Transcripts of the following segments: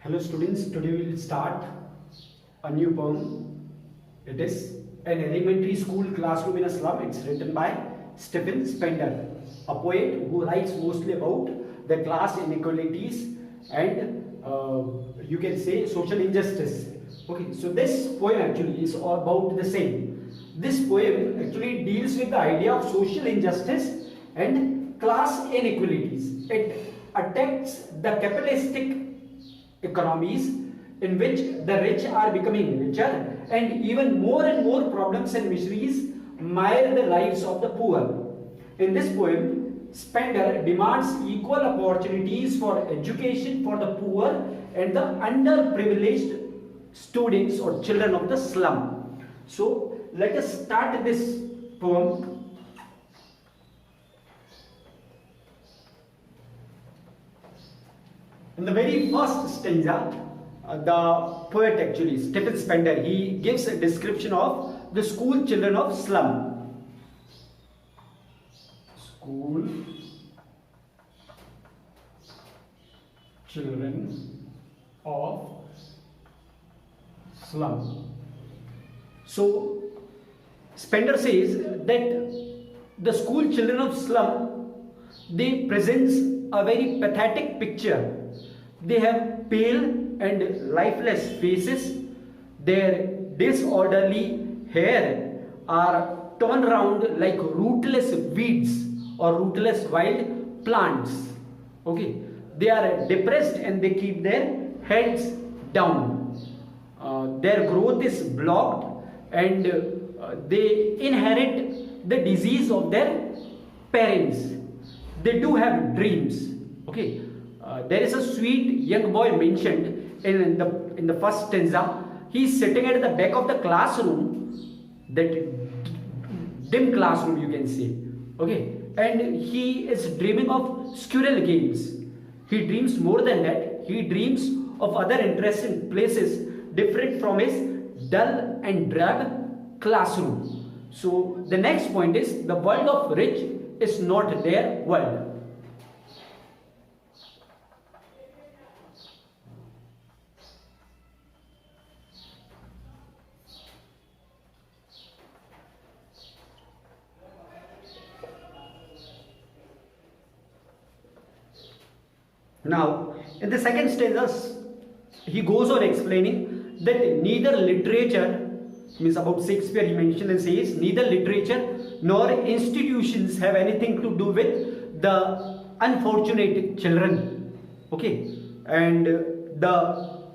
Hello students, today we will start a new poem. It is An Elementary School Classroom in a Slum. It's written by Stephen Spender, a poet who writes mostly about the class inequalities and you can say social injustice. Okay, so this poem actually is all about the same. This poem actually deals with the idea of social injustice and class inequalities. It attacks the capitalistic economies in which the rich are becoming richer and even more problems and miseries mar the lives of the poor. In this poem, Spender demands equal opportunities for education for the poor and the underprivileged students or children of the slum. So let us start this poem. In the very first stanza, the poet actually, Stephen Spender, he gives a description of the school children of slum. School children of slum. So, Spender says that the school children of slum, they presents a very pathetic picture. They have pale and lifeless faces. Their disorderly hair are torn around like rootless weeds or rootless wild plants. Okay, they are depressed and they keep their heads down. Their growth is blocked and they inherit the disease of their parents. They do have dreams. Okay. There is a sweet young boy mentioned in the first stanza. He is sitting at the back of the classroom, that dim classroom you can say. Okay, and he is dreaming of squirrel games. He dreams more than that. He dreams of other interesting places different from his dull and drab classroom. So the next point is the world of rich is not their world. Now, in the second stanza, he goes on explaining that neither literature, means about Shakespeare he mentioned and says, neither literature nor institutions have anything to do with the unfortunate children. Okay, and the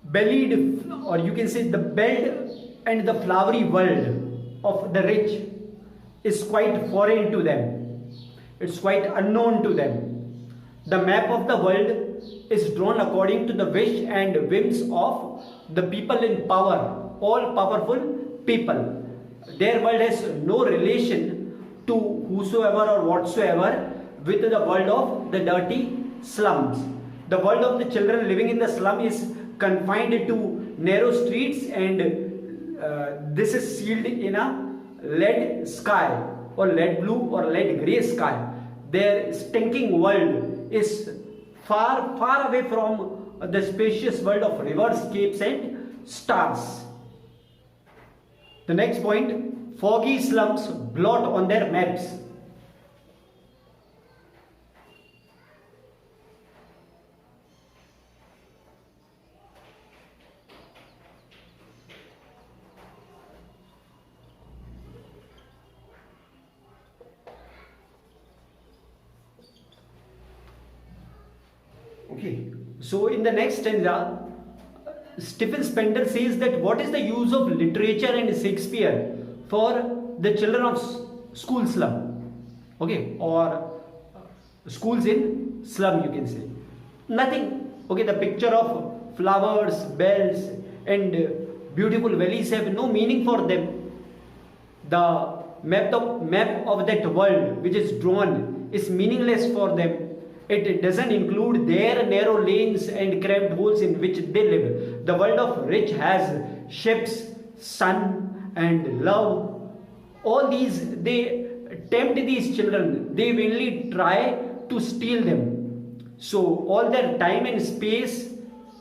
bellied, or you can say the belled and the flowery world of the rich is quite foreign to them. It's quite unknown to them. The map of the world is drawn according to the wish and whims of the people in power, all powerful people. Their world has no relation to whosoever or whatsoever with the world of the dirty slums. The world of the children living in the slum is confined to narrow streets and this is sealed in a lead sky or lead blue or lead grey sky. Their stinking world is far away from the spacious world of rivers, capes and stars. The next point, foggy slums blot on their maps. Okay, so in the next stanza, Stephen Spender says that what is the use of literature and Shakespeare for the children of school slum? Okay, or schools in slum you can say. Nothing. Okay, the picture of flowers, bells and beautiful valleys have no meaning for them. The map of that world which is drawn is meaningless for them. It doesn't include their narrow lanes and cramped holes in which they live. The world of rich has ships, sun and love. All these, they tempt these children. They mainly try to steal them. So all their time and space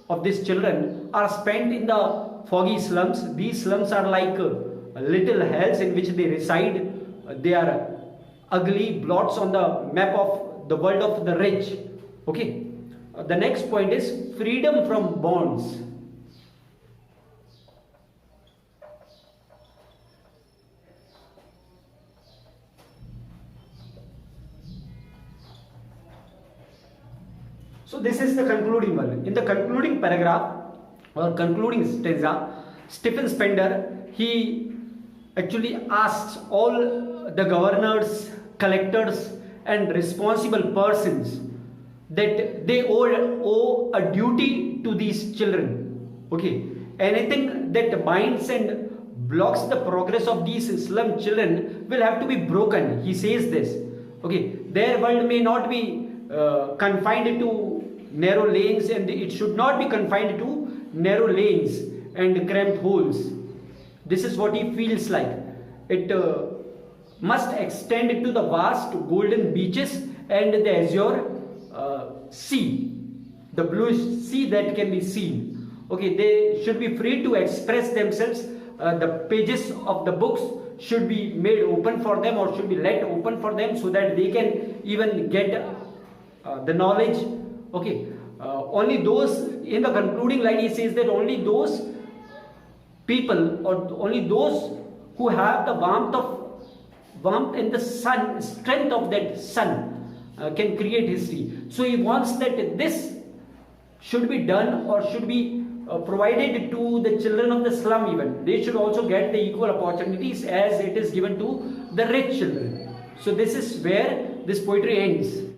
of these children are spent in the foggy slums. These slums are like little hells in which they reside. They are ugly blots on the map of the world of the rich. Okay. The next point is freedom from bonds. So this is the concluding one. In the concluding paragraph or concluding stanza, Stephen Spender, he actually asks all the governors, collectors and responsible persons that they owe a duty to these children. Okay, anything that binds and blocks the progress of these slum children will have to be broken. He says this. Okay, their world may not be confined to narrow lanes, and it should not be confined to narrow lanes and cramped holes. This is what he feels like. It must extend to the vast golden beaches and the azure sea, the blue sea that can be seen. Okay, they should be free to express themselves. The pages of the books should be made open for them, or should be let open for them, so that they can even get the knowledge. Okay, only those, in the concluding line he says that only those people, or only those who have the warmth and the sun, strength of that sun, can create history. So he wants that this should be done, or should be provided to the children of the slum. Even they should also get the equal opportunities as it is given to the rich children. So this is where this poetry ends.